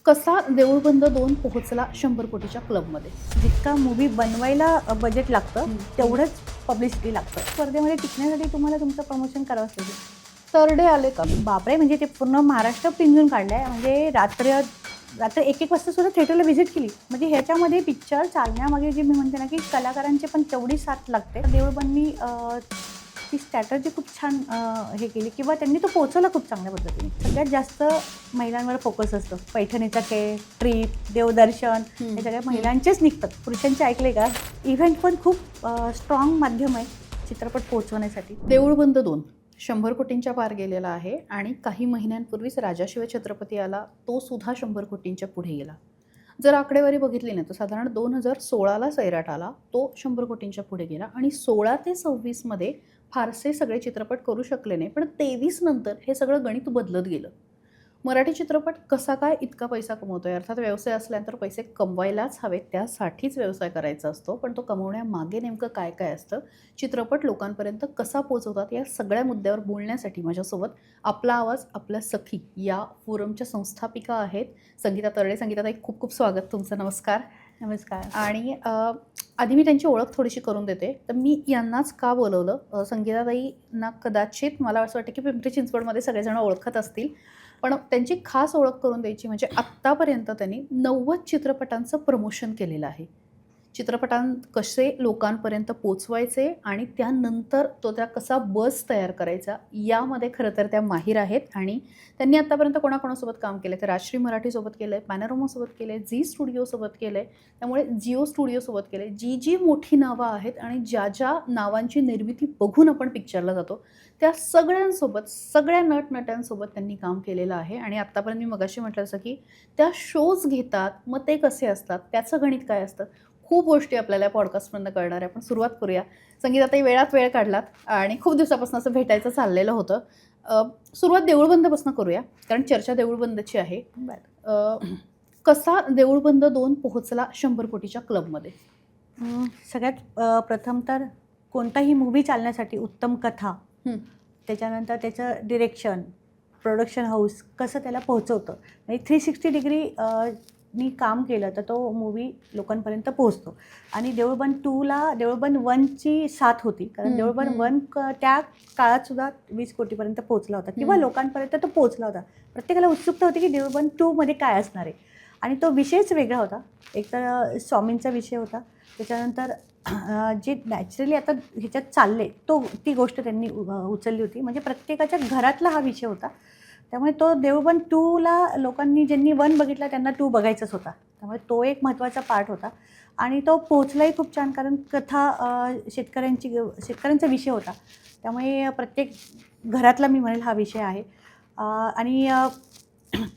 कसा देऊळ बंद 2 पोहोचला 100 कोटीच्या क्लबमध्ये? जितका मूवी बनवायला बजेट लागतं तेवढंच पब्लिसिटी लागतं. स्पर्धेमध्ये टिकण्यासाठी तुम्हाला तुमचं प्रमोशन करावंच लागेल. तरडे आले का? बापरे, म्हणजे ते पूर्ण महाराष्ट्र पिंजून काढलं आहे. म्हणजे रात्र 1-1 वाजता सुद्धा थिएटरला व्हिजिट केली. म्हणजे ह्याच्यामध्ये पिक्चर चालण्यामागे जे मी म्हणते ना की कलाकारांची पण तेवढी साथ लागते. देऊळबंदनी ती स्ट्रॅटर्जी खूप छान हे केली किंवा त्यांनी तो पोहोचवला खूप चांगल्या पद्धतीने. सगळ्यात जास्त महिलांवर फोकस असतो. पैठणीचा खेळ, ट्रीप, देवदर्शन हे सगळ्या महिलांचेच निघतात. पुरुषांचे ऐकले का? इव्हेंट पण खूप स्ट्रॉंग माध्यम आहे चित्रपट पोहोचवण्यासाठी. देऊळ बंद 2 100 कोटींच्या पार गेलेला आहे आणि काही महिन्यांपूर्वीच राजाशिवाय छत्रपती आला, तो सुद्धा 100 कोटींच्या पुढे गेला. जर आकडेवारी बघितली ना तर साधारण 2016ला सैराट आला, तो 100 कोटींच्या पुढे गेला आणि 16 ते 26 मध्ये फारसे सगळे चित्रपट करू शकले नाही, पण 23 नंतर हे सगळं गणित बदलत गेलं. मराठी चित्रपट कसा काय इतका पैसा कमवतोय? अर्थात व्यवसाय असल्यानंतर पैसे कमवायलाच हवेत, त्यासाठीच व्यवसाय करायचा असतो, पण तो कमवण्यामागे नेमकं काय काय असतं, चित्रपट लोकांपर्यंत कसा पोहोचवतात, या सगळ्या मुद्द्यावर बोलण्यासाठी माझ्यासोबत आपला आवाज आपल्या सखी या फोरमच्या संस्थापिका आहेत संगीता तरडे. संगीताताई, खूप खूप स्वागत तुमचं. नमस्कार. नमस्कार. आणि आधी मी त्यांची ओळख थोडीशी करून देते. तर मी यांनाच का बोलवलं, संगीताताईंना कदाचित मला असं वाटतं की पिंपरी चिंचवडमध्ये सगळेजण ओळखत असतील, पण त्यांची खास ओळख करून द्यायची म्हणजे आत्तापर्यंत त्यांनी 90 चित्रपटांचं प्रमोशन केलेलं आहे. चित्रपटां कसे लोकांपर्यंत पोचवायचे आणि त्यानंतर तो त्या कसा बस तयार करायचा, यामध्ये खरं तर त्या माहीर आहेत. आणि त्यांनी आत्तापर्यंत कोणाकोणासोबत काम केलं, तर राजश्री मराठीसोबत केलं आहे, पॅनोरमासोबत केलं आहे, झी स्टुडिओसोबत केलं आहे, त्यामुळे जिओ स्टुडिओसोबत केलं आहे. जी जी मोठी नावं आहेत आणि ज्या ज्या नावांची निर्मिती बघून आपण पिक्चरला जातो, त्या सगळ्यांसोबत, सगळ्या नटनट्यांसोबत त्यांनी काम केलेलं आहे. आणि आत्तापर्यंत मी मगाशी म्हटलं असं की त्या शोज घेतात, मग ते कसे असतात, त्याचं गणित काय असतं, खूप गोष्टी आपल्याला पॉडकास्टमधनं कळणार आहे. आपण सुरुवात करूया. संगीताताई, वेळात वेळ काढलात आणि खूप दिवसापासून असं भेटायचं चाललेलं होतं. सुरुवात देऊळबंदपासून करूया, कारण चर्चा देऊळबंदची आहे. कसा देऊळबंद 2 पोहोचला 100 कोटीच्या क्लबमध्ये? सगळ्यात प्रथम तर कोणताही मूवी चालण्यासाठी उत्तम कथा, त्याच्यानंतर त्याचं डिरेक्शन, प्रोडक्शन हाऊस कसं त्याला पोहोचवतं, म्हणजे 360 डिग्री नी काम केलं तर तो मूवी लोकांपर्यंत पोहोचतो. आणि देऊळबंद 2ला देऊळबंद 1ची साथ होती, कारण देऊळबंद 1 त्या काळात सुद्धा 20 कोटीपर्यंत पोहोचला होता किंवा लोकांपर्यंत तो पोहोचला होता. प्रत्येकाला उत्सुकता होती की देऊळबंद 2मध्ये काय असणार आहे, आणि तो विषयच वेगळा होता. एक तर स्वामींचा विषय होता, त्याच्यानंतर जे नॅचरली आता ह्याच्यात चालले ती गोष्ट त्यांनी उचलली होती. म्हणजे प्रत्येकाच्या घरातला हा विषय होता. त्यामुळे तो देऊळबंद 2ला लोकांनी ज्यांनी 1 बघितला त्यांना 2 बघायचाच होता. त्यामुळे तो एक महत्त्वाचा पार्ट होता आणि तो पोचलाही खूप छान, कारण कथा शेतकऱ्यांचा विषय होता. त्यामुळे प्रत्येक घरातला मी म्हणेल हा विषय आहे. आणि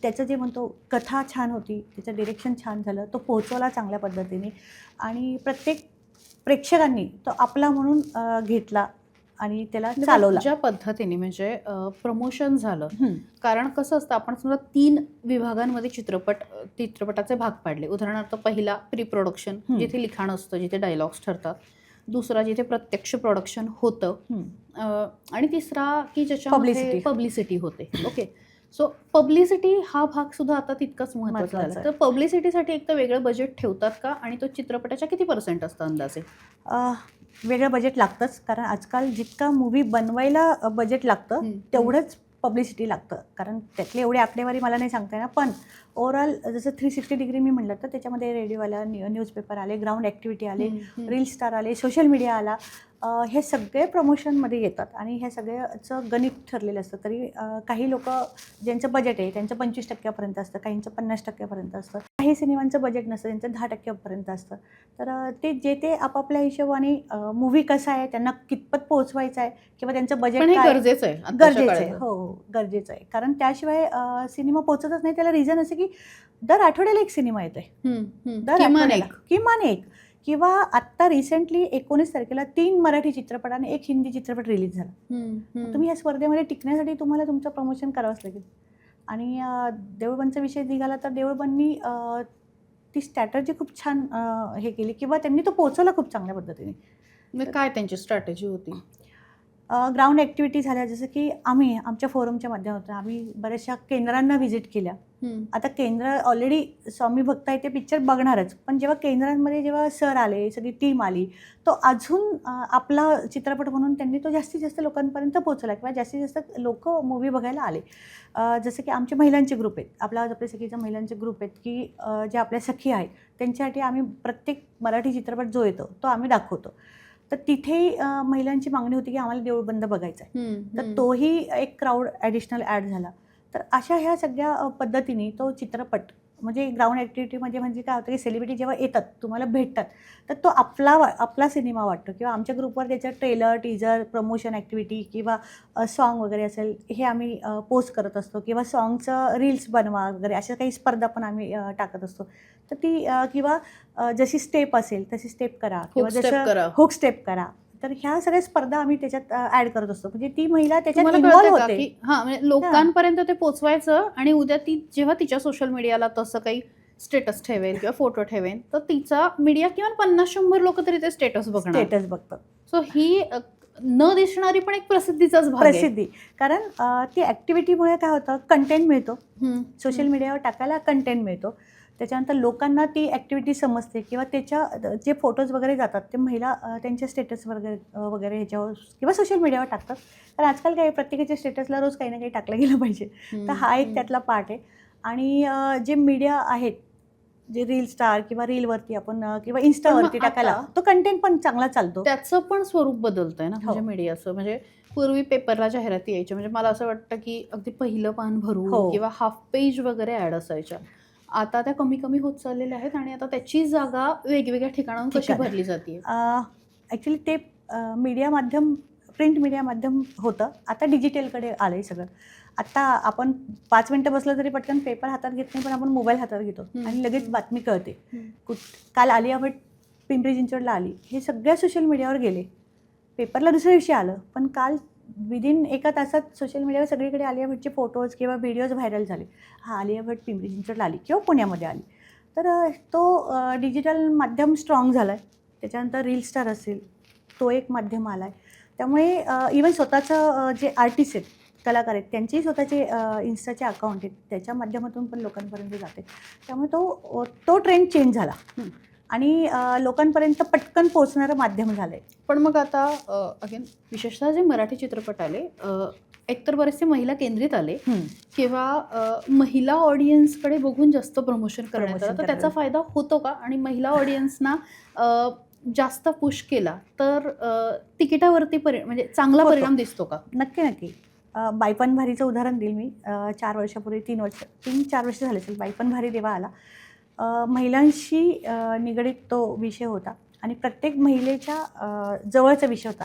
त्याचं जे म्हणतो कथा छान होती, त्याचं डिरेक्शन छान झालं, तो पोहोचवला चांगल्या पद्धतीने आणि प्रत्येक प्रेक्षकांनी तो आपला म्हणून घेतला आणि त्याला चालवला. ज्या पद्धतीने म्हणजे प्रमोशन झालं, कारण कसं असतं, आपण समजा 3 विभागांमध्ये चित्रपटाचे भाग पाडले. उदाहरणार्थ, पहिला प्री प्रोडक्शन, जिथे लिखाण असतं, जिथे डायलॉग्स ठरतात. दुसरा जिथे प्रत्यक्ष प्रोडक्शन होतं, आणि तिसरा की ज्याच्यामध्ये पब्लिसिटी होते. ओके, सो पब्लिसिटी हा भाग सुद्धा आता तितकाच महत्त्वाचा झाला. तर पब्लिसिटीसाठी एक तर वेगळं बजेट ठेवतात का, आणि तो चित्रपटाच्या किती % असतं अंदाजे? वेगळं बजेट लागतंच, कारण आजकाल जितका मूवी बनवायला बजेट लागतं तेवढंच पब्लिसिटी लागतं. कारण त्यातले एवढे आकडेवारी मला नाही सांगता येणार, पण ओव्हरऑल जसं 360 डिग्री मी म्हटलं तर त्याच्यामध्ये रेडिओ आला, न्यूजपेपर आले, ग्राउंड ॲक्टिव्हिटी आले, रील स्टार आले, सोशल मीडिया आला, हे सगळे प्रमोशनमध्ये येतात आणि ह्या सगळ्याचं गणित ठरलेलं असतं. तरी काही लोक ज्यांचं बजेट आहे त्यांचं 25% असतं, काहींचं 50% असतं. काही सिनेमांचं बजेट नसतं, त्यांचं 10% असतं. तर ते आपापल्या हिशोबाने मूवी कसा आहे, त्यांना कितपत पोहोचवायचं आहे किंवा त्यांचं बजेट काय, गरजेचं आहे. हो, गरजेचं आहे. कारण त्याशिवाय सिनेमा पोहोचतच नाही. त्याला रिझन असं की दर आठवड्याला एक सिनेमा येतोय, किमान एक. किंवा आत्ता रिसेंटली 19 तारखेला 3 मराठी चित्रपट आणि 1 हिंदी चित्रपट रिलीज झाला. तुम्ही या स्पर्धेमध्ये टिकण्यासाठी तुम्हाला तुमचं प्रमोशन करावंच लागेल. आणि देऊळबंदचा विषय निघाला तर देऊळबंदनी ती स्ट्रॅटर्जी खूप छान हे केली किंवा त्यांनी तो पोहोचवला खूप चांगल्या पद्धतीने. काय त्यांची स्ट्रॅटेजी होती? ग्राउंड ॲक्टिव्हिटी झाल्या, जसं की आम्ही आमच्या फोरमच्या माध्यमातून आम्ही बऱ्याचशा केंद्रांना व्हिजिट केल्या. आता केंद्र ऑलरेडी स्वामी भक्त आहे ते पिक्चर बघणारच, पण जेव्हा केंद्रांमध्ये जेव्हा सर आले, सगळी टीम आली, तो अजून आपला चित्रपट म्हणून त्यांनी तो जास्तीत जास्त लोकांपर्यंत पोहोचला किंवा जास्तीत जास्त लोक मूवी बघायला आले. जसं की आमचे महिलांचे ग्रुप आहेत, आपल्या सखीच्या महिलांचे ग्रुप आहेत, की जे आपल्या सखी आहेत त्यांच्यासाठी आम्ही प्रत्येक मराठी चित्रपट जो येतो तो आम्ही दाखवतो. तर तिथेही महिलांची मागणी होती की आम्हाला देऊळ बंद बघायचा आहे, तर तोही एक क्राऊड ॲडिशनल ॲड झाला. तर अशा ह्या सगळ्या पद्धतीने तो चित्रपट म्हणजे ग्राउंड ॲक्टिव्हिटीमध्ये म्हणजे काय होतं की सेलिब्रिटी जेव्हा येतात तुम्हाला भेटतात, तर तो आपला सिनेमा वाटतो. किंवा आमच्या ग्रुपवर त्याचं ट्रेलर, टीजर, प्रमोशन ॲक्टिव्हिटी किंवा सॉन्ग वगैरे असेल हे आम्ही पोस्ट करत असतो, किंवा सॉन्गचं रील्स बनवा वगैरे अशा काही स्पर्धा पण आम्ही टाकत असतो. तर ती किंवा जशी स्टेप असेल तशी स्टेप करा, किंवा जसं हुक स्टेप करा. तर ह्या सगळ्या स्पर्धा आम्ही त्याच्यात ॲड करत असतो, म्हणजे ती महिला त्याच्यात इन्व्हॉल्व होते. म्हणजे लोकांपर्यंत ते पोचवायचं, आणि उद्या ती जेव्हा तिच्या सोशल मीडियाला तसं काही स्टेटस ठेवेल किंवा फोटो ठेवेल, तर तिचा मीडिया किंवा 50-100 लोक तरी ते स्टेटस बघतात. सो ही न दिसणारी पण एक प्रसिद्धीचाच भाग आहे. प्रसिद्धी, कारण ती ॲक्टिव्हिटीमुळे काय होतं, कंटेंट मिळतो, सोशल मीडियावर टाकायला कंटेंट मिळतो. त्याच्यानंतर लोकांना ती ॲक्टिव्हिटी समजते, किंवा त्याच्या जे फोटोज वगैरे जातात ते महिला त्यांच्या स्टेटस वगैरे ह्याच्यावर किंवा सोशल मीडियावर टाकतात. कारण आजकाल काय प्रत्येकाच्या स्टेटसला रोज काही ना काही टाकलं गेलं पाहिजे. तर हा एक त्यातला पार्ट आहे. आणि जे मीडिया आहेत, जे रील स्टार किंवा रीलवरती आपण किंवा इन्स्टावरती टाकायला तो कंटेंट पण चांगला चालतो. त्याचं पण स्वरूप बदलतंय ना, म्हणजे मीडियाचं. म्हणजे पूर्वी पेपरला जाहिराती यायच्या, म्हणजे मला असं वाटतं की अगदी पहिलं पान भरू किंवा हाफ पेज वगैरे ॲड असायच्या. आता त्या कमी कमी होत चाललेल्या आहेत, आणि आता त्याची जागा वेगवेगळ्या ठिकाणाहून कशी भरली जाते. ॲक्च्युली ते मीडिया माध्यम, प्रिंट मीडिया माध्यम होतं, आता डिजिटलकडे आलं आहे सगळं. आता आपण 5 मिनटं बसलं तरी पटकन पेपर हातात घेत नाही, पण आपण मोबाईल हातात घेतो आणि लगेच बातमी कळते. काल आलिया भट पिंपरी चिंचवडला आली, हे सगळ्या सोशल मीडियावर गेले. पेपरला दुसऱ्या दिवशी आलं, पण काल विदिन एका तासात सोशल मीडियावर सगळीकडे आलिया भटचे फोटोज किंवा व्हिडिओज व्हायरल झाले. हा, आलिया भट पिंपरी चिंचवडला आली किंवा पुण्यामध्ये आली. तर तो डिजिटल माध्यम स्ट्रॉंग झाला आहे. त्याच्यानंतर रील स्टार असेल, तो एक माध्यम आला आहे. त्यामुळे इवन स्वतःचं जे आर्टिस्ट आहेत, कलाकार आहेत, त्यांचेही स्वतःचे इन्स्टाचे अकाउंट आहेत, त्याच्या माध्यमातून पण लोकांपर्यंत जाते. त्यामुळे तो ट्रेंड चेंज झाला आणि लोकांपर्यंत पटकन पोहोचणारं माध्यम झालं आहे. पण मग आता अगेन विशेषतः जे मराठी चित्रपट आले, एकतर बरेचसे महिला केंद्रित आले, किंवा महिला ऑडियन्सकडे बघून जास्त प्रमोशन करण्यात आलं, तर त्याचा फायदा होतो का? आणि महिला ऑडियन्सना जास्त पुश केला तर तिकिटावरती म्हणजे चांगला परिणाम दिसतो का? नक्की. बाईपण भारीचं उदाहरण देईल मी. 4 वर्षापूर्वी 3-4 वर्ष झाले असेल, बाईपण भारी देवा आला. महिलांशी निगडीत तो विषय होता आणि प्रत्येक महिलेच्या जवळचा विषय होता.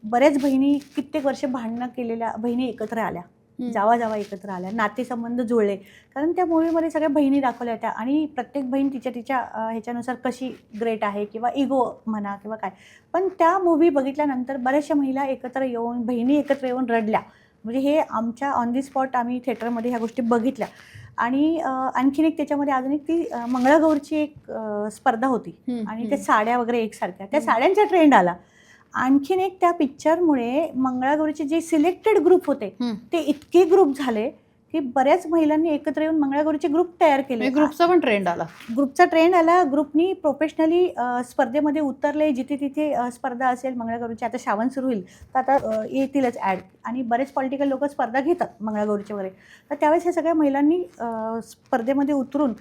बऱ्याच बहिणी कित्येक वर्ष भांडणं केलेल्या बहिणी एकत्र आल्या, जावा एकत्र आल्या, नातेसंबंध जुळले, कारण त्या मूवीमध्ये सगळ्या बहिणी दाखवल्या होत्या आणि प्रत्येक बहीण तिच्या ह्याच्यानुसार कशी ग्रेट आहे किंवा इगो म्हणा किंवा काय. पण त्या मूवी बघितल्यानंतर बऱ्याचशा महिला एकत्र येऊन, बहिणी एकत्र येऊन रडल्या. म्हणजे हे आमच्या ऑन दी स्पॉट आम्ही थिएटरमध्ये ह्या गोष्टी बघितल्या. आणि आणखीन एक त्याच्यामध्ये अजून एक ती मंगळागौरची एक स्पर्धा होती आणि त्या साड्या वगैरे एकसारख्या, त्या साड्यांचा ट्रेंड आला. आणखीन एक त्या पिक्चरमुळे मंगळागौरीचे जे सिलेक्टेड ग्रुप होते ते इतके ग्रुप झाले की बऱ्याच महिलांनी एकत्र येऊन मंगळागौरीचे ग्रुप तयार केले. ग्रुपचा पण ट्रेंड आला. ग्रुपनी प्रोफेशनली स्पर्धेमध्ये उतरले. जिथे तिथे स्पर्धा असेल मंगळागौरीची, आता श्रावण सुरू होईल तर आता येतीलच ॲड, आणि बरेच पॉलिटिकल लोक स्पर्धा घेतात मंगळागौरीचे वगैरे. तर त्यावेळेस ह्या सगळ्या महिलांनी स्पर्धेमध्ये उतरून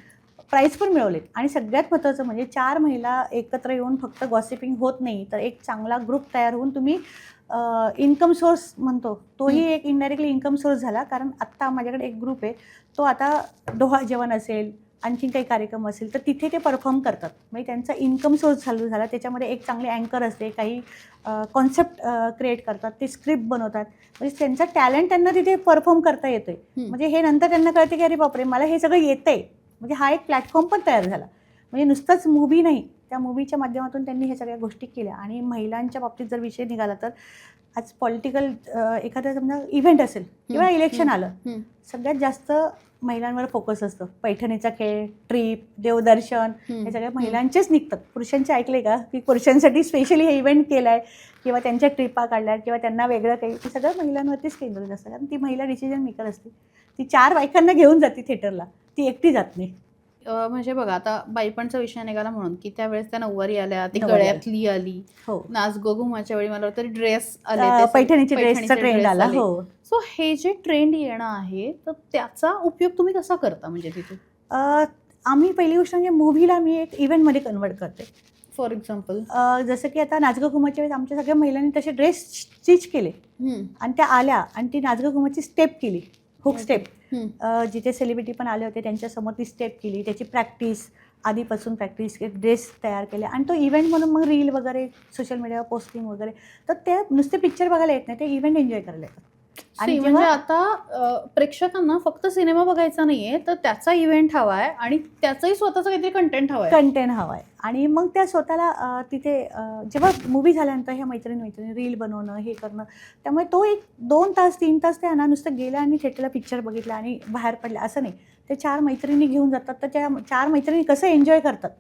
प्राईज पण मिळवलेत. आणि सगळ्यात महत्त्वाचं म्हणजे 4 महिला एकत्र येऊन फक्त गॉसिपिंग होत नाही, तर एक चांगला ग्रुप तयार होऊन तुम्ही इन्कम सोर्स म्हणतो तोही एक इनडायरेक्टली इन्कम सोर्स झाला. कारण आत्ता माझ्याकडे एक ग्रुप आहे, तो आता डोहाळ जेवण असेल, आणखीन काही कार्यक्रम असेल तर तिथे ते परफॉर्म करतात. म्हणजे त्यांचा इन्कम सोर्स चालू झाला. त्याच्यामध्ये एक चांगले अँकर असते, काही कॉन्सेप्ट क्रिएट करतात, ते स्क्रिप्ट बनवतात. म्हणजे त्यांचा टॅलेंट त्यांना तिथे परफॉर्म करता येतोय. म्हणजे हे नंतर त्यांना कळते की अरे बापरे, मला हे सगळं येतंय. म्हणजे हा एक प्लॅटफॉर्म पण तयार झाला. म्हणजे नुसतंच मूवी नाही, त्या मूवीच्या माध्यमातून त्यांनी ह्या सगळ्या गोष्टी केल्या. आणि महिलांच्या बाबतीत जर विषय निघाला तर आज पॉलिटिकल एखादा समजा इव्हेंट असेल किंवा इलेक्शन आलं, सगळ्यात जास्त महिलांवर फोकस असतं. पैठणीचा खेळ, ट्रीप, देवदर्शन हे सगळ्या महिलांचेच निघतात. पुरुषांचे ऐकले का की पुरुषांसाठी स्पेशली हे इव्हेंट केला आहे किंवा त्यांच्या ट्रिपा काढल्या किंवा त्यांना वेगळं काही, ते सगळं महिलांवरतीच केंद्रित असतं. कारण ती महिला डिसिजन मेकर असते. ती 4 बायकांना घेऊन जाते थिएटरला, ती एकटी जात नाही. म्हणजे बघा आता बाईपणचा विषय निघाला म्हणून की त्यावेळेस त्या नऊवारी आल्या, ती नऊवारी आल्या. गळ्यातली आली, हो, नाच गो घुमाच्या वेळी मला वाटतं ड्रेस आले, ते सगळे पैठणीची ड्रेसचा ट्रेंड ड्रेस आला. आले. हो. सो हे जे ट्रेंड येणं आहे तर त्याचा उपयोग तुम्ही कसा करता म्हणजे तिथे? आम्ही पहिली गोष्ट म्हणजे मूव्हीला मी एक इव्हेंटमध्ये कन्वर्ट करते. For example? जसं की आता नाचगं घुमाच्या वेळेस आमच्या सगळ्या महिलांनी तसे ड्रेस स्टिच केले आणि त्या आल्या आणि ती नाचगं घुमाची स्टेप केली, हुक स्टेप. जिथे सेलिब्रिटी पण आले होते त्यांच्यासमोर ती स्टेप केली, त्याची प्रॅक्टिस, आधीपासून प्रॅक्टिस, ड्रेस तयार केले आणि तो इव्हेंट म्हणून मग रील वगैरे सोशल मीडियावर पोस्टिंग वगैरे. तर ते नुसते पिक्चर बघायला येत नाही, ते इव्हेंट एन्जॉय करायला येतात. आणि म्हणजे आता प्रेक्षकांना फक्त सिनेमा बघायचा नाहीये तर त्याचा इव्हेंट हवा आहे आणि त्याचंही स्वतःचं काहीतरी कंटेंट हवं आहे. कंटेंट हवा आहे आणि मग त्या स्वतःला तिथे जेव्हा मूवी झाल्यानंतर ह्या मैत्रिणी रील बनवणं हे करणं, त्यामुळे तो एक 2 तास 3 तास त्या नुसतं गेल्या आणि थिएटरला पिक्चर बघितला आणि बाहेर पडल्या असं नाही. ते 4 मैत्रिणी घेऊन जातात, तर त्या 4 मैत्रिणी कसं एन्जॉय करतात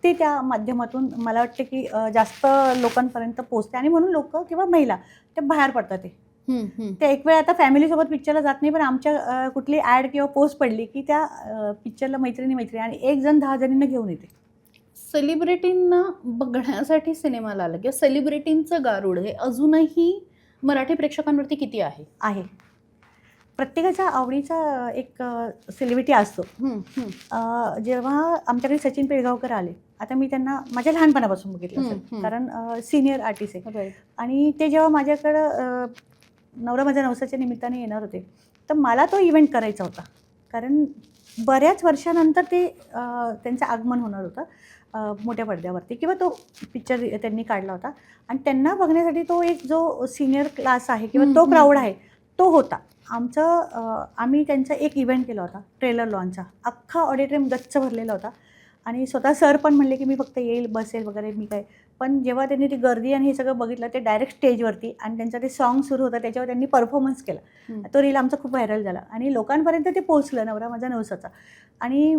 ते त्या माध्यमातून मला वाटतं की जास्त लोकांपर्यंत पोचते आणि म्हणून लोक किंवा महिला ते बाहेर पडतात. ते एक वेळ आता फॅमिलीसोबत पिक्चरला जात नाही, पण आमच्या कुठली ॲड किंवा पोस्ट पडली की त्या पिक्चरला मैत्रिणी आणि एक जण 10 जणींना घेऊन येते. सेलिब्रिटींना बघण्यासाठी सिनेमाला आलं किंवा सेलिब्रिटींचं गारुड हे अजूनही मराठी प्रेक्षकांवरती किती आहे? प्रत्येकाच्या आवडीचा एक सेलिब्रिटी असतो. जेव्हा आमच्याकडे सचिन पिळगावकर आले, आता मी त्यांना माझ्या लहानपणापासून बघितलं असेल, कारण सिनियर आर्टिस्ट आहे. आणि ते जेव्हा माझ्याकडं नवरा माझ्या नवसाच्या निमित्ताने येणार होते, तर मला तो इव्हेंट करायचा होता. कारण बऱ्याच वर्षानंतर ते त्यांचं आगमन होणार होतं मोठ्या पडद्यावरती किंवा तो पिक्चर त्यांनी काढला होता आणि त्यांना बघण्यासाठी तो एक जो सिनियर क्लास आहे किंवा तो क्राऊड आहे तो होता. आम्ही त्यांचा एक इव्हेंट केला होता, ट्रेलर लॉन्चचा. अख्खा ऑडिटोरियम गच्च भरलेला होता आणि स्वतः सर पण म्हणले की मी फक्त येईल, बसेल वगैरे, मी काय. पण जेव्हा त्यांनी ती गर्दी आणि हे सगळं बघितलं, ते डायरेक्ट स्टेजवरती आणि त्यांचं ते सॉन्ग सुरू होतं, त्याच्यावर त्यांनी परफॉर्मन्स केला. तो रील आमचा खूप व्हायरल झाला आणि लोकांपर्यंत ते पोहोचलं, नवरा माझा नवसाचा. आणि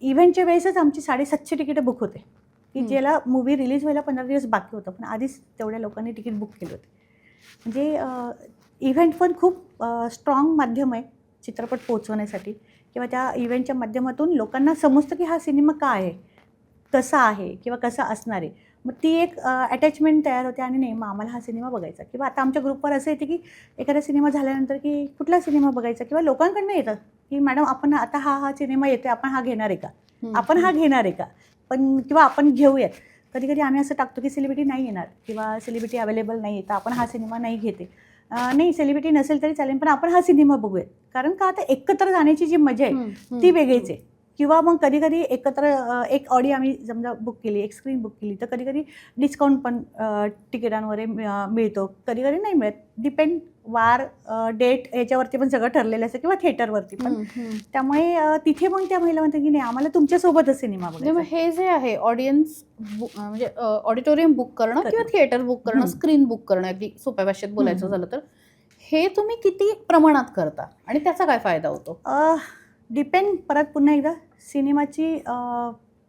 इव्हेंटच्या वेळेसच आमची 750 तिकीटं बुक होते की ज्याला मूवी रिलीज व्हायला 15 दिवस बाकी होतं, पण आधीच तेवढ्या लोकांनी तिकीट बुक केले होते. म्हणजे इव्हेंट पण खूप स्ट्रॉंग माध्यम आहे चित्रपट पोहोचवण्यासाठी किंवा त्या इव्हेंटच्या माध्यमातून लोकांना समजतं की हा सिनेमा काय आहे, कसा आहे किंवा कसा असणार आहे. मग ती एक अटॅचमेंट तयार होते आणि नाही मग आम्हाला हा सिनेमा बघायचा. किंवा आता आमच्या ग्रुपवर असं येते की एखादा सिनेमा झाल्यानंतर की कुठला सिनेमा बघायचा, किंवा लोकांकडनं येतात की मॅडम आपण आता हा सिनेमा येतो, आपण हा घेणार आहे का, आपण हा घेणार आहे का, पण किंवा आपण घेऊयात. कधी कधी आम्ही असं टाकतो की सेलिब्रिटी नाही येणार किंवा सेलिब्रिटी अवेलेबल नाही आहे, तर आपण हा सिनेमा नाही घेते. नाही, सेलिब्रिटी नसेल तरी चालेल, पण आपण हा सिनेमा बघूयात. कारण का आता एकत्र जाण्याची जी मजा आहे ती वेगळीच आहे. किंवा मग कधी कधी एकत्र एक ऑडी आम्ही समजा बुक केली, एक स्क्रीन बुक केली, तर कधी कधी डिस्काउंट पण तिकिटांवर मिळतो, कधी कधी नाही मिळत. डिपेंड वार, डेट याच्यावरती पण सगळं ठरलेलं असतं किंवा थिएटरवरती पण. त्यामुळे तिथे मग त्या महिला म्हणतात की नाही आम्हाला तुमच्यासोबतच सिनेमा बघायचा. हे जे आहे ऑडियन्स म्हणजे ऑडिटोरियम बुक करणं किंवा थिएटर बुक करणं, स्क्रीन बुक करणं, अगदी सोप्या भाषेत बोलायचं झालं तर, हे तुम्ही किती प्रमाणात करता आणि त्याचा काय फायदा होतो? डिपेंड, परत पुन्हा एकदा सिनेमाची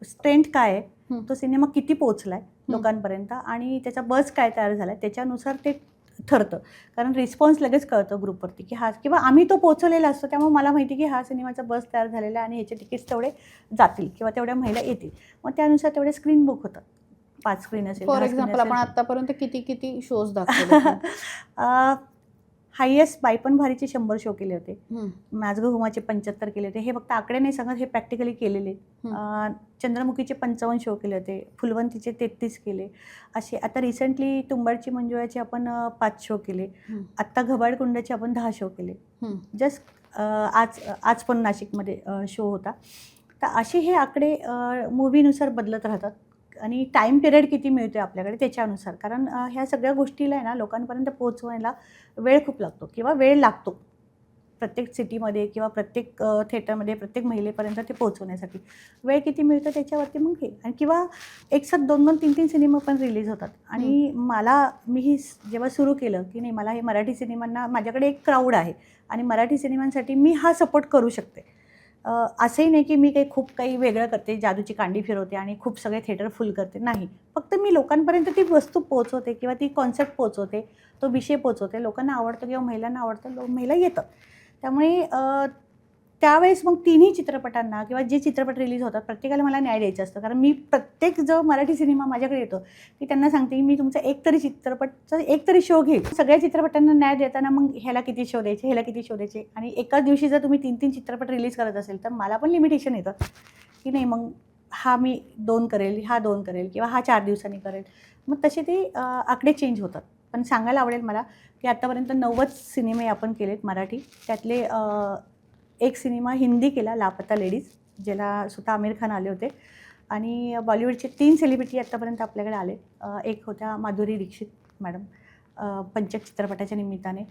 स्ट्रेंथ काय आहे, तो सिनेमा किती पोचला आहे लोकांपर्यंत आणि त्याचा बस काय तयार झाला आहे, त्याच्यानुसार ते ठरतं. कारण रिस्पॉन्स लगेच कळतं ग्रुपवरती की हा, किंवा आम्ही तो पोचवलेला असतो, त्यामुळे मला माहिती की हा सिनेमाचा बस तयार झालेला आहे आणि ह्याचे तिकीट्स तेवढे जातील किंवा तेवढ्या महिला येतील. मग त्यानुसार तेवढे स्क्रीन बुक होतात. 5 स्क्रीन असेल. फॉर एक्झाम्पल आपण आतापर्यंत किती शोज दाखवले? हायेस्ट बायपण भारीचे 100 शो केले होते, नाचगं घुमाचे 75 केले होते. हे फक्त आकडे नाही सांगत, हे प्रॅक्टिकली केलेले. चंद्रमुखीचे 55 शो केले होते, फुलवंतीचे 33 केले. असे आता रिसेंटली तुंबाडची मंजुळाचे आपण 5 शो केले, आत्ता घबाडकुंडाचे आपण 10 शो केले. जस्ट आज पण नाशिकमध्ये शो होता. तर असे हे आकडे मूवीनुसार बदलत राहतात आणि टाईम पिरियड किती मिळतो आपल्याकडे त्याच्यानुसार. कारण ह्या सगळ्या गोष्टीला आहे ना लोकांपर्यंत पोहोचवायला वेळ खूप लागतो किंवा वेळ लागतो प्रत्येक सिटीमध्ये किंवा प्रत्येक थिएटरमध्ये प्रत्येक महिलेपर्यंत ते पोहोचवण्यासाठी. वेळ किती मिळतो त्याच्यावरती मग हे. आणि किंवा एक साथ 2-2, 3-3 सिनेमा पण रिलीज होतात. आणि मी जेव्हा सुरू केलं की नाही मला हे मराठी सिनेमांना, माझ्याकडे एक क्राऊड आहे आणि मराठी सिनेमांसाठी मी हा सपोर्ट करू शकते, असंही नाही की मी खूप काही वेगळं करते, जादूची कांडी फिरवते आणि खूप सगळे थिएटर फुल करते, नाही. फक्त मी लोकांपर्यंत ती वस्तू पोहोचवते किंवा ती कॉन्सेप्ट पोहोचवते, तो विषय पोहोचवते. लोकांना आवडतं किंवा महिलांना आवडतं, महिला येतं. त्यामुळे त्यावेळेस मग तिन्ही चित्रपटांना किंवा जे चित्रपट रिलीज होतात प्रत्येकाला मला न्याय द्यायचा असतो. कारण मी प्रत्येक जो मराठी सिनेमा माझ्याकडे येतो की त्यांना सांगते की मी तुमचा एकतरी चित्रपटचा एकतरी शो घेईल. सगळ्या चित्रपटांना न्याय देताना मग ह्याला किती शो द्यायचे, ह्याला किती शो द्यायचे, आणि एकाच दिवशी जर तुम्ही 3-3 चित्रपट रिलीज करत असेल तर मला पण लिमिटेशन येतं की नाही, मग हा मी 2 करेल, हा 2 करेल किंवा हा 4 दिवसांनी करेल. मग तसे ते आकडे चेंज होतात. पण सांगायला आवडेल मला की आत्तापर्यंत 90 सिनेमे आपण केलेत मराठी. त्यातले एक सिनेमा हिंदी केला, लापता लेडीज, ज्याला स्वतः आमिर खान आले होते. आणि बॉलिवूडचे 3 सेलिब्रिटी आत्तापर्यंत आपल्याकडे आले. एक होत्या माधुरी दीक्षित मॅडम पंचक चित्रपटाच्या निमित्ताने,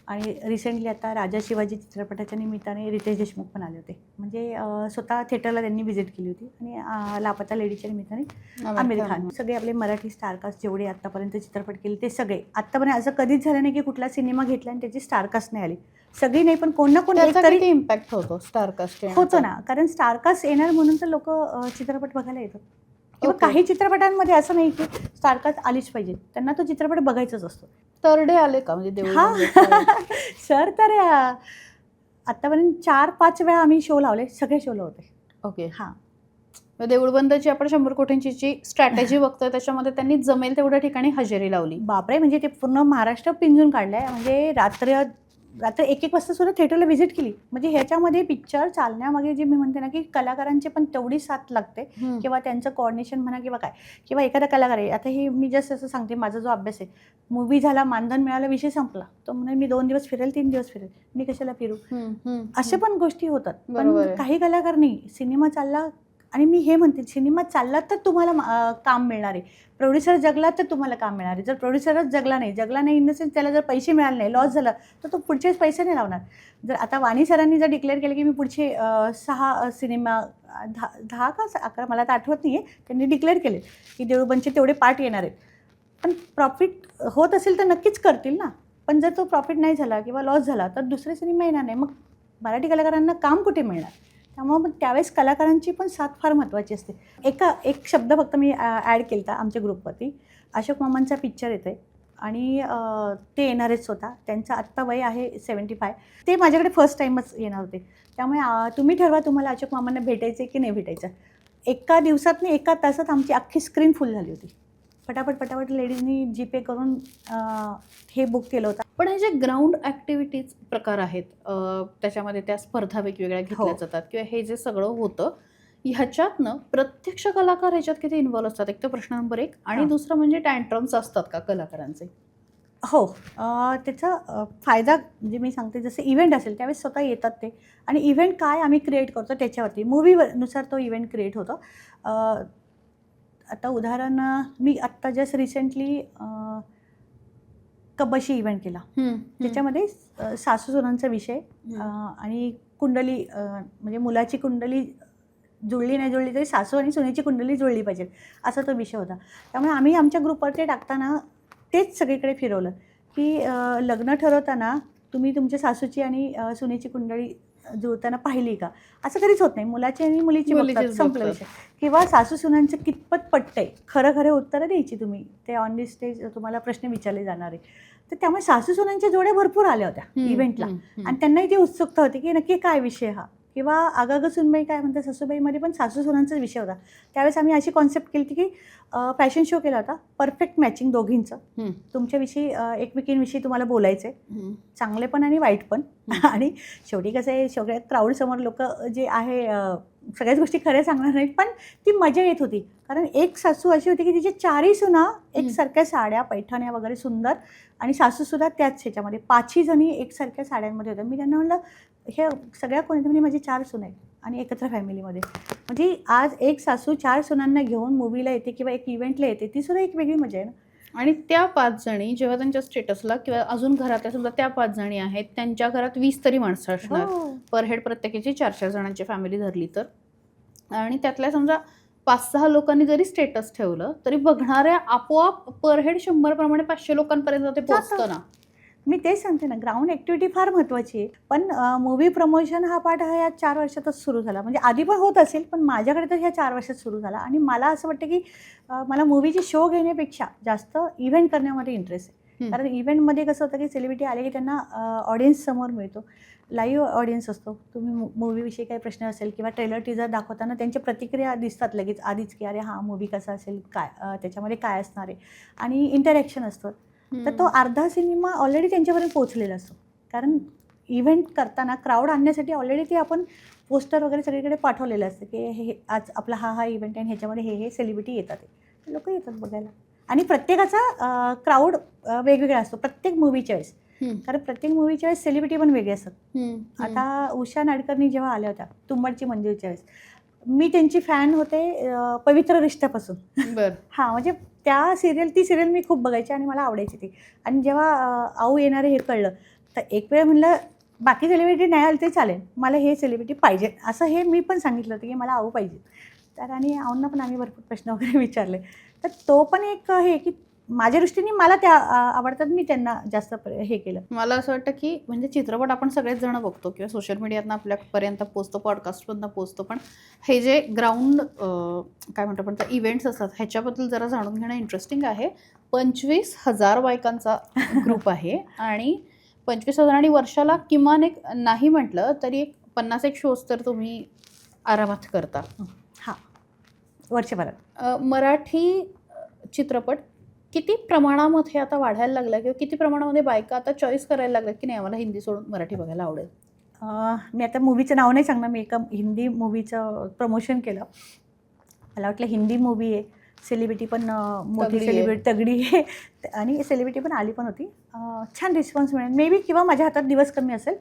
आणि रिसेंटली आता राजा शिवाजी चित्रपटाच्या निमित्ताने रितेश देशमुख पण आले होते. म्हणजे स्वतः थिएटरला त्यांनी व्हिजिट केली होती. आणि लापता लेडीच्या निमित्ताने आमिर खान. सगळे आपले मराठी स्टारकास्ट जेवढे आत्तापर्यंत चित्रपट केले ते सगळे. आत्तापर्यंत असं कधीच झालं नाही की कुठला सिनेमा घेतला आणि त्याची स्टारकास्ट नाही आली. सगळी नाही, पण कोण ना कोण एक तरी इम्पॅक्ट होतो स्टारकास्ट होतो ना. कारण स्टारकास्ट येणार म्हणून तर लोक चित्रपट बघायला येतात. किंवा काही चित्रपटांमध्ये असं नाही की स्टारकास्ट आलीच पाहिजे, त्यांना तो चित्रपट बघायचाच असतो. तरडे आले का म्हणजे सर तर आत्तापर्यंत 4-5 वेळा आम्ही शो लावले, सगळे शो लावते. ओके. हां, देऊळबंदची आपण 100 कोटींची जी स्ट्रॅटेजी बघतोय त्याच्यामध्ये त्यांनी जमेल तेवढ्या ठिकाणी हजेरी लावली. बापरे, म्हणजे ते पूर्ण महाराष्ट्र पिंजून काढलाय. म्हणजे रात्र 1-1 वाजता सुद्धा थिएटरला व्हिजिट केली. म्हणजे ह्याच्यामध्ये पिक्चर चालण्यामागे जे मी म्हणते ना की कलाकारांची पण तेवढी साथ लागते किंवा त्यांचं कोऑर्डिनेशन म्हणा किंवा काय, किंवा एखादा कलाकार आहे. आता हे मी जस्ट असं सांगते, माझा जो अभ्यास आहे, मूवी झाला, मानधन मिळालं, विषय संपला. तो म्हणजे मी 2 दिवस फिरेल, 3 दिवस फिरेल, मी कशाला फिरू. अशा पण गोष्टी होतात. पण काही कलाकार नाही, सिनेमा चालला, आणि मी हे म्हणते सिनेमा चालला तर तुम्हाला काम मिळणार आहे. प्रोड्युसर जगला तर तुम्हाला काम मिळणार आहे. जर प्रोड्युसरच जगला नाही इन द सेन्स त्याला जर पैसे मिळाले नाही, लॉस झाला, तर तो पुढचेच पैसे नाही लावणार. जर आता वाणी सरांनी जर डिक्लेअर केलं की मी पुढचे 6 सिनेमा 10 का 11 मला तर आठवत नाही आहे, त्यांनी डिक्लेअर केले की देऊळबंदचे तेवढे पार्ट येणार आहेत. पण प्रॉफिट होत असेल तर नक्कीच करतील ना. पण जर तो प्रॉफिट नाही झाला किंवा लॉस झाला तर दुसरे सिनेमा येणार नाही. मग मराठी कलाकारांना काम कुठे मिळणार. त्यामुळं मग त्यावेळेस कलाकारांची पण साथ फार महत्त्वाची असते. एक शब्द फक्त मी ॲड केला होता आमच्या ग्रुपवरती. अशोक मामांचा पिक्चर येतो आहे आणि ते येणारच स्वतः. त्यांचं आत्ता वय आहे 75. ते माझ्याकडे फर्स्ट टाईमच येणार होते. त्यामुळे तुम्ही ठरवा तुम्हाला अशोक मामांना भेटायचं की नाही भेटायचं. एका दिवसात नाही, एका तासात आमची अख्खी स्क्रीन फुल झाली होती. पटापट लेडीजनी जीपे करून हे बुक केलं होतं. पण हे जे ग्राउंड ॲक्टिव्हिटीज प्रकार आहेत त्याच्यामध्ये त्या स्पर्धा वेगवेगळ्या घेतल्या जातात किंवा हे जे सगळं होतं, ह्याच्यातनं प्रत्यक्ष कलाकार ह्याच्यात किती इन्व्हॉल्व असतात, एक तर प्रश्न नंबर 1. आणि दुसरं म्हणजे टँट्रम्स असतात का कलाकारांचे? हो, त्याचा फायदा म्हणजे मी सांगते, जसं इव्हेंट असेल त्यावेळेस स्वतः येतात ते, आणि इव्हेंट काय आम्ही क्रिएट करतो त्याच्यावरती मूवीनुसार तो इव्हेंट क्रिएट होतो. आता उदाहरण, मी आत्ता जस्ट रिसेंटली कबशी इव्हेंट केला. त्याच्यामध्ये सासू सुनांचा विषय आणि कुंडली, म्हणजे मुलाची कुंडली जुळली नाही जुळली तरी सासू आणि सुनेची कुंडली जुळली पाहिजे, असा तो विषय होता. त्यामुळे आम्ही आमच्या ग्रुपवरती टाकताना तेच सगळीकडे फिरवलं की लग्न ठरवताना तुम्ही तुमच्या सासूची आणि सुनेची कुंडली जुळताना पाहिली का. असं कधीच होत नाही. मुलाची आणि मुलीची बघतात, संपला विषय. किंवा सासू सुनांचं कितपत पटतंय, खरं उत्तरं द्यायची तुम्ही. ते ऑन दी स्टेज तुम्हाला प्रश्न विचारले जाणार आहे. तर त्यामुळे सासू सुनांच्या जोड्या भरपूर आल्या होत्या इव्हेंटला, आणि त्यांनाही ती उत्सुकता होती की नक्की काय विषय हा. किंवा आगाग सुनबाई काय म्हणतात सासूबाईमध्ये पण सासू सुनांचाच विषय होता. त्यावेळेस आम्ही अशी कॉन्सेप्ट केली की फॅशन शो केला होता, परफेक्ट मॅचिंग दोघींचं. तुमच्याविषयी एकमेकींविषयी तुम्हाला बोलायचं आहे, चांगले पण आणि वाईट पण. आणि शेवटी कसं आहे, सगळ्या क्राऊडसमोर लोक जे आहे सगळ्याच गोष्टी खऱ्या सांगणार नाहीत, पण ती मजा येत होती. कारण एक सासू अशी होती की तिची 4ही सुना एकसारख्या साड्या, पैठण्या वगैरे सुंदर, आणि सासूसुद्धा त्याच ह्याच्यामध्ये 5ही जणी एकसारख्या साड्यांमध्ये होत्या. मी त्यांना म्हणलं हे सगळ्या कोणी, म्हणजे माझी 4 सुना आहेत आणि एकत्र फॅमिलीमध्ये. म्हणजे आज एक सासू 4 सुनांना घेऊन मूवीला येते किंवा एक इव्हेंटला येते, ती सुद्धा एक वेगळी मजा आहे ना. आणि त्या 5 जणी जेव्हा त्यांच्या स्टेटसला किंवा अजून घरात समजा त्या 5 जणी आहेत, त्यांच्या घरात 20 तरी माणसं असणार पर हेड, प्रत्येकाची 4-4 जणांची फॅमिली धरली तर. आणि त्यातल्या समजा 5-6 लोकांनी जरी स्टेटस ठेवलं तरी बघणाऱ्या आपोआप पर हेड 100 प्रमाणे 500 लोकांपर्यंत ते पोहोचतं ना. मी तेच सांगते ना, ग्राउंड ॲक्टिव्हिटी फार महत्त्वाची आहे. पण मूव्ही प्रमोशन हा पार्ट हा या 4 वर्षातच सुरू झाला. म्हणजे आधी पण होत असेल, पण माझ्याकडे तर ह्या 4 वर्षात सुरू झाला. आणि मला असं वाटतं की मला मूव्हीचे शो घेण्यापेक्षा जास्त इव्हेंट करण्यामध्ये इंटरेस्ट आहे. कारण इव्हेंटमध्ये कसं होतं की सेलिब्रिटी आले की त्यांना ऑडियन्स समोर मिळतो, लाईव्ह ऑडियन्स असतो. तुम्ही मूव्हीविषयी काही प्रश्न असेल किंवा ट्रेलर टीजर दाखवताना त्यांच्या प्रतिक्रिया दिसतात लगेच आधीच, की अरे हा मूव्ही कसा असेल, काय त्याच्यामध्ये काय असणार आहे, आणि इंटरॅक्शन असतं. तर तो अर्धा सिनेमा ऑलरेडी त्यांच्यापर्यंत पोहोचलेला असतो. कारण इव्हेंट करताना क्राऊड आणण्यासाठी ऑलरेडी ते आपण पोस्टर वगैरे सगळीकडे पाठवलेलं असतं, की हे आज आपला हा इव्हेंट आहे आणि ह्याच्यामध्ये हे सेलिब्रिटी येतात, लोक येतात बघायला. आणि प्रत्येकाचा क्राऊड वेगवेगळा असतो प्रत्येक मूव्हीच्या वेळेस. कारण प्रत्येक मूव्हीच्या वेळेस सेलिब्रिटी पण वेगळे असतात. आता उषा नाडकर्णी जेव्हा आल्या होत्या तुंबाडची मंजूरच्या वेळेस, मी त्यांची फॅन होते पवित्र रिश्त्यापासून. बरं. हां, म्हणजे ती सिरियल मी खूप बघायची आणि मला आवडायची ती. आणि जेव्हा आऊ येणार आहे हे कळलं, तर एक वेळ म्हणलं बाकी सेलिब्रिटी नाही आले तरी चालेल, मला हे सेलिब्रिटी पाहिजे, असं हे मी पण सांगितलं होतं की मला आऊ पाहिजे. तर आणि आऊंना पण आम्ही भरपूर प्रश्न वगैरे विचारले. तर तो पण एक हे की माझ्या दृष्टीने मला त्या आवडतात, मी त्यांना जास्त हे केलं. मला असं वाटतं की म्हणजे चित्रपट आपण सगळेच जण बघतो किंवा सोशल मीडियातनं आपल्यापर्यंत पोचतो, पॉडकास्टमधनं पोचतो, पण हे जे ग्राउंड काय म्हणतो आपण तर इव्हेंट्स असतात ह्याच्याबद्दल जरा जाणून घेणं इंटरेस्टिंग आहे. 25,000 बायकांचा ग्रुप आहे आणि 25,000 आणि वर्षाला किमान एक नाही म्हटलं तरी एक 50 शोज तर तुम्ही आरामात करता. हां, वर्षभरात. मराठी चित्रपट किती प्रमाणामध्ये आता वाढायला लागला किंवा किती प्रमाणामध्ये बायका आता चॉईस करायला लागल्यात की नाही आम्हाला हिंदी सोडून मराठी बघायला आवडेल? मी आता मूव्हीचं नाव नाही सांगणार, मी एका हिंदी मूव्हीचं प्रमोशन केलं. मला वाटलं हिंदी मूव्ही आहे, सेलिब्रिटी पण मोठी तगडी आहे. सेलिब्रिटी तगडी आहे आणि सेलिब्रिटी पण आली पण होती. छान रिस्पॉन्स मिळेल मे बी, किंवा माझ्या हातात दिवस कमी असेल.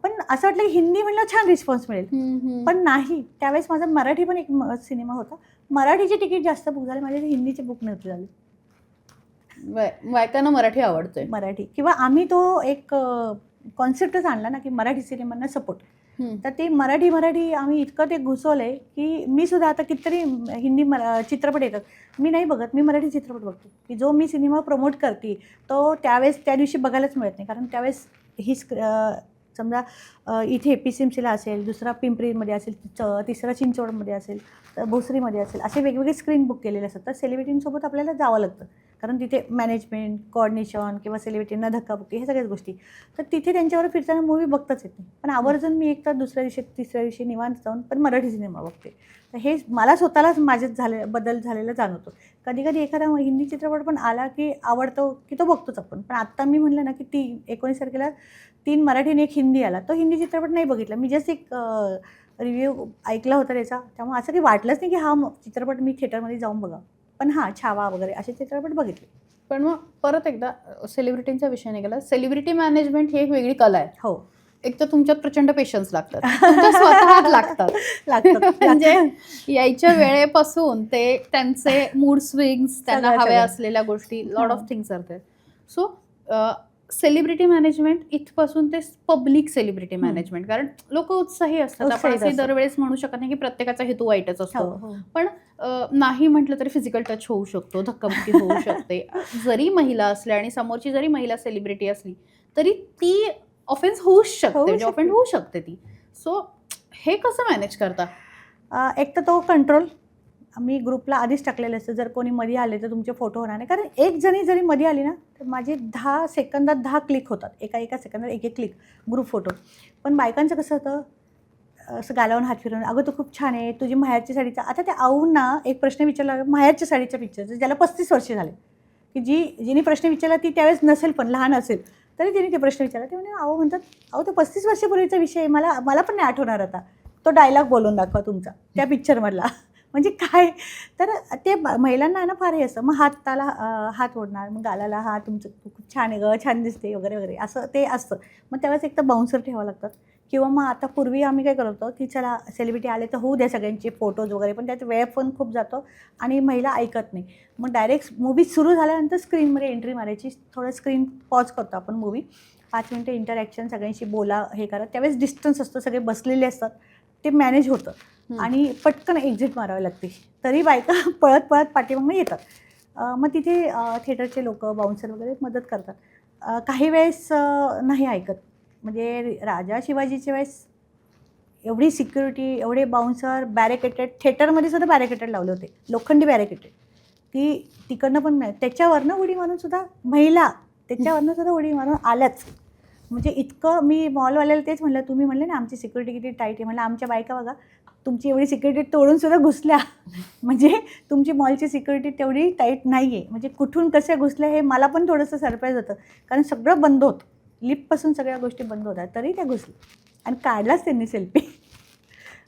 पण असं वाटलं की हिंदी म्हणलं छान रिस्पॉन्स मिळेल, पण नाही. त्यावेळेस माझा मराठी पण एक सिनेमा होता, मराठीचे तिकीट जास्त बुक झाले, माझे हिंदीचे बुक नव्हते झाले. बायकांना मराठी आवडतोय. मराठी किंवा आम्ही तो एक कॉन्सेप्टच आणला ना की मराठी सिनेमांना सपोर्ट. तर ते मराठी आम्ही इतकं ते घुसवलं आहे की मी सुद्धा आता कितीतरी हिंदी चित्रपट येतात, मी नाही बघत, मी मराठी चित्रपट बघते. की जो मी सिनेमा प्रमोट करते तो त्यावेळेस त्या दिवशी बघायलाच मिळत नाही. कारण त्यावेळेस ही समजा इथे PCMCला असेल, दुसरा पिंपरीमध्ये असेल, तिसरा चिंचवडमध्ये असेल, तर भोसरीमध्ये असेल, असे वेगवेगळे स्क्रीन बुक केलेले असतात. तर सेलिब्रिटींसोबत आपल्याला जावं लागतं, कारण तिथे मॅनेजमेंट, कोऑर्डिनेशन किंवा सेलिब्रिटींना धक्काबुक्की हे सगळ्याच गोष्टी. तर तिथे त्यांच्यावर फिरताना मूव्ही बघताच येत नाही. पण आवर्जून मी एक तर दुसऱ्या दिवशी तिसऱ्या दिवशी निवांत जाऊन पण मराठी सिनेमा बघते. तर हे मला स्वतःलाच माझ्यात बदल झालेला जाणवतो. कधी कधी एखादा हिंदी चित्रपट पण आला की आवडतो की तो बघतोच आपण. पण आत्ता मी म्हणलं ना की 19 तारखेला 3 मराठी आणि 1 हिंदी आला, तो हिंदी चित्रपट नाही बघितला. मी जस्ट एक रिव्ह्यू ऐकला होता त्याचा, त्यामुळे असं काही वाटलंच नाही की हा चित्रपट मी थिएटरमध्ये जाऊन बघा. पण हां, छावा वगैरे असे चित्रपट बघितले. पण मग परत एकदा सेलिब्रिटींचा विषय निघाला. सेलिब्रिटी मॅनेजमेंट ही एक वेगळी कला आहे. हो, एक तर तुमच्यात प्रचंड पेशन्स लागतात, तुमच्या स्वतःच लागतात. म्हणजे यायच्या वेळेपासून ते त्यांचे मूड स्विंग्स, त्यांना सगळं हव्या सगळं. असलेल्या गोष्टी, लॉट ऑफ हां. Things are there. So celebrity management इथपासून ते पब्लिक सेलिब्रिटी मॅनेजमेंट, कारण लोक उत्साही असतात. आपण उत्साहीत असंही असतात. दरवेळेस म्हणू शकत नाही की प्रत्येकाचा हेतू वाईटच हो, असतो. हो. पण नाही म्हटलं तरी फिजिकल टच होऊ शकतो, धक्काबुक्की होऊ शकते. जरी महिला असल्या आणि समोरची जरी महिला सेलिब्रिटी असली तरी ती ऑफेन्स होऊच शकते, म्हणजे ऑफेंड होऊ शकते ती. सो हे कसं मॅनेज करता? एक तर तो कंट्रोल मी ग्रुपला आधीच टाकलेलं असतं, जर कोणी मध्ये आले तर तुमचे फोटो होणार नाही. कारण एक जणी जरी मध्ये आली ना तर माझे 10 सेकंदात 10 क्लिक होतात, एका सेकंदात एक क्लिक ग्रुप फोटो. पण बायकांचं कसं होतं, असं गालावून हात फिरवून, अगं तू खूप छान आहे, तुझी माहेरची साडीचा. आता त्या आऊंना एक प्रश्न विचारला माहेरच्या साडीच्या पिक्चरचं, ज्याला 35 वर्ष झाले, की जिने प्रश्न विचारला ती त्यावेळेस नसेल पण लहान असेल, तरी तिने ते प्रश्न विचारला. ते म्हणजे आऊ म्हणतात, अहो तो 35 वर्षापूर्वीचा विषय आहे, मला पण नाही आठवणार आता. तो डायलॉग बोलून दाखवा तुमचा त्या पिक्चरमधला. म्हणजे काय, तर ते महिलांना आहे ना फार हे असतं. मग हाताला हात ओढणार, मग गालाला हात, तुमचं खूप छान आहे गं, छान दिसते वगैरे वगैरे, असं ते असतं. मग त्यावेळेस एक तर बाउन्सर ठेवावं लागतात. किंवा मग आता पूर्वी आम्ही काय करतो की चला सेलिब्रिटी आले तर होऊ द्या सगळ्यांचे फोटोज वगैरे, पण त्यात वेळ पण खूप जातो आणि महिला ऐकत नाही. मग डायरेक्ट मूवी सुरू झाल्यानंतर स्क्रीनमध्ये एंट्री मारायची, थोडं स्क्रीन पॉज करतो आपण मूवी, 5 मिनटं इंटरॅक्शन, सगळ्यांशी बोला, हे करा. त्यावेळेस डिस्टन्स असतो, सगळे बसलेले असतात, ते मॅनेज होतं आणि पटकन एक्झिट मारावी लागते. तरी बायका पळत पाठीमागून येतात. मग तिथे थिएटरचे लोक, बाउन्सर वगैरे मदत करतात. काही वेळेस नाही ऐकत. म्हणजे राजा शिवाजीच्या वेळेस एवढी सिक्युरिटी, एवढे बाउन्सर, बॅरिकेटेड, थिएटरमध्ये सुद्धा बॅरिकेटेड लावले होते, लोखंडी बॅरिकेटेड, की तिकडनं पण नाही. त्याच्यावरनं उडी मारून सुद्धा महिला त्याच्यावरनं सुद्धा उडी मारून आल्याच. म्हणजे इतकं मी मॉलवाल्याला तेच म्हणलं, तुम्ही म्हणले ना आमची सिक्युरिटी किती टाईट आहे, म्हणलं आमच्या बायका बघा तुमची एवढी सिक्युरिटी तोडून सुद्धा घुसल्या. म्हणजे तुमची मॉलची सिक्युरिटी तेवढी टाईट नाही आहे. म्हणजे कुठून कसे घुसल्या हे मला पण थोडंसं सरप्राईज होतं, कारण सगळं बंद होतं, लिफ्टपासून सगळ्या गोष्टी बंद होत्या, तरी त्या घुसल्या आणि काढलाच त्यांनी सेल्फी.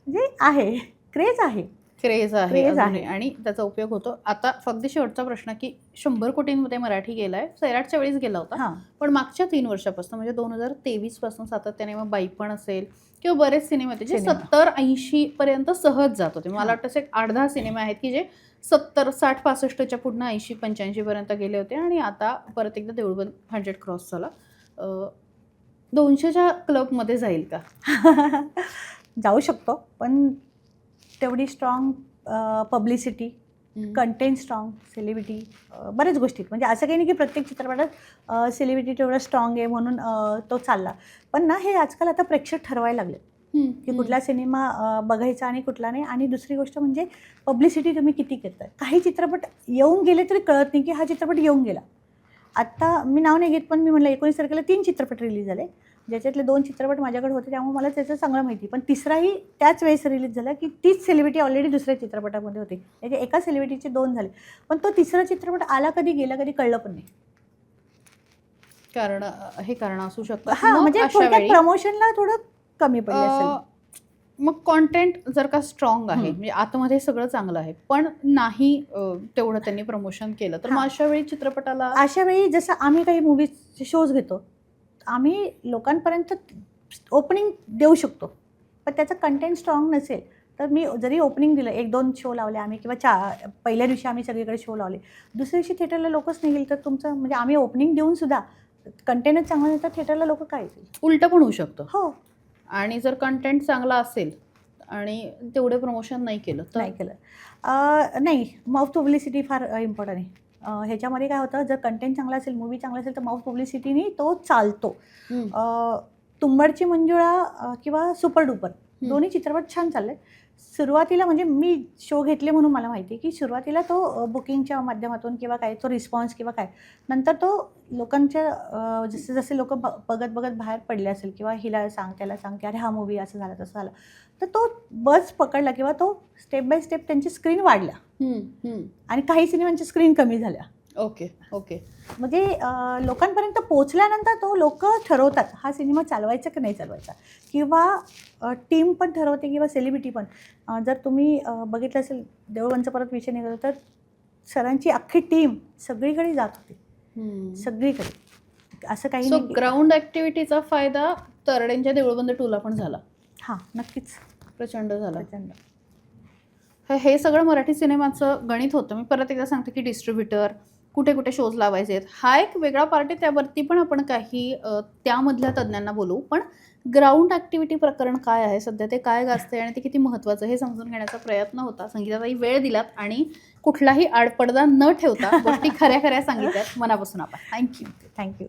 म्हणजे आहे, क्रेज आहे. क्रेज आहे क्रेज अजूनही आहे. आणि त्याचा उपयोग होतो. आता फक्त शेवटचा प्रश्न की 100 कोटींमध्ये मराठी गेलाय, सैराटच्या वेळीच गेला होता. हां, पण मागच्या 3 वर्षापासून म्हणजे 2023 पासून सातत्याने मग बाईपण असेल किंवा बरेच सिनेमे होते जे सिनेमा. 70-80 पर्यंत सहज जात होते. मला हां. वाटतं असे 8-10 सिनेमे आहेत की जे 70, 60, 65च्या पुढनं 80-85 पर्यंत गेले होते आणि आता परत एकदा देऊळबंद 100 क्रॉस झाला. 200च्या क्लबमध्ये जाईल का? जाऊ शकतो, पण तेवढी strong publicity, content strong, celebrity, बऱ्याच गोष्टी आहेत. म्हणजे असं काही नाही की प्रत्येक चित्रपटात सेलिब्रिटी तेवढा स्ट्रॉंग आहे म्हणून तो चालला. पण ना हे आजकाल आता प्रेक्षक ठरवायला लागले की कुठला सिनेमा बघायचा आणि कुठला नाही. आणि दुसरी गोष्ट म्हणजे पब्लिसिटी तुम्ही किती करताय. काही चित्रपट येऊन गेले तरी कळत नाही की हा चित्रपट येऊन गेला. आत्ता मी नाव नाही घेत, पण मी म्हटलं 19 तारखेला 3 चित्रपट रिलीज झाले, ज्याच्यातले 2 चित्रपट माझ्याकडे होते, त्यामुळे मला त्याचं चांगलं माहिती. पण तिसराही त्याच वेळेस रिलीज झाला की तीच सेलिब्रिटी ऑलरेडी दुसऱ्या चित्रपटामध्ये होती. म्हणजे एका सेलिब्रिटीचे 2 झाले, पण तो तिसरा चित्रपट आला कधी गेला कधी कळलं पण नाही. कारण हे कारण असू शकतं. हां, मग म्हणजे अशा थोडक्यात वेळी प्रमोशनला थोडं कमी पडलं असेल. मग कॉन्टेंट जर का स्ट्रॉंग आहे म्हणजे आतमध्ये सगळं चांगलं आहे पण नाही तेवढं त्यांनी प्रमोशन केलं तर मग हां. अशा वेळी चित्रपटाला अशा वेळी जसं आम्ही काही मूवीजचे शोज घेतो, आम्ही लोकांपर्यंत ओपनिंग देऊ शकतो, पण त्याचं कंटेंट स्ट्रॉंग नसेल तर मी जरी ओपनिंग दिलं, 1-2 शो लावले आम्ही किंवा पहिल्या दिवशी आम्ही सगळीकडे शो लावले, दुसऱ्या दिवशी थिएटरला लोकच नाही गेले, तर तुमचं म्हणजे आम्ही ओपनिंग देऊन सुद्धा कंटेंटच चांगलं नाही तर थिएटरला लोक काय येतील. उलटं पण होऊ शकतं. हो, आणि जर कंटेंट चांगला असेल आणि तेवढे प्रमोशन नाही केलं तर नाही केलं. नाही, माउथ पब्लिसिटी फार इम्पॉर्टंट आहे. ह्याच्यामध्ये काय होतं, जर कंटेंट चांगला असेल, मूवी चांगला असेल तर माउथ पब्लिसिटीने तो चालतो. तुंबडची मंजुळा किंवा सुपर डुपर दोन्ही चित्रपट छान चालले. सुरुवातीला म्हणजे मी शो घेतले म्हणून मला माहिती आहे की सुरुवातीला तो बुकिंगच्या माध्यमातून किंवा काय तो रिस्पॉन्स किंवा काय, नंतर तो लोकांच्या जसे जसे लोक बघत बघत बाहेर पडले असेल किंवा हिला सांग त्याला सांग की अरे हा मूवी असं झाला तसं झालं, तर तो बस पकडला किंवा तो स्टेप बाय स्टेप त्यांची स्क्रीन वाढल्या आणि काही सिनेमांच्या स्क्रीन कमी झाल्या. ओके ओके म्हणजे लोकांपर्यंत पोचल्यानंतर तो लोक ठरवतात हा सिनेमा चालवायचा की नाही चालवायचा, किंवा टीम पण ठरवते किंवा सेलिब्रिटी पण. जर तुम्ही बघितलं असेल देऊळबंदचा परत विषय निघाला तर सरांची अख्खी टीम सगळीकडे जात होती, सगळीकडे. असं काही सो नाही. ग्राउंड ॲक्टिव्हिटीचा फायदा तरडेंच्या देऊळबंद 2ला पण झाला. हां, नक्कीच प्रचंड झाला. प्रचंड. हे सगळं मराठी सिनेमाचं गणित होतं. मी परत एकदा सांगते की डिस्ट्रीब्युटर कुठे कुठे शोज लावायचे आहेत हा एक वेगळा पार्ट आहे, त्यावरती पण आपण काही त्यामधल्या तज्ज्ञांना बोलू. पण ग्राउंड ॲक्टिव्हिटी प्रकरण काय आहे सध्या, ते काय गाजते आणि ते किती महत्त्वाचं हे समजून घेण्याचा प्रयत्न होता. संगीताताई वेळ दिलात आणि कुठलाही आडपडदा न ठेवता गोष्टी खऱ्या खऱ्या सांगितल्यात. मनापासून आपण थँक्यू. थँक्यू.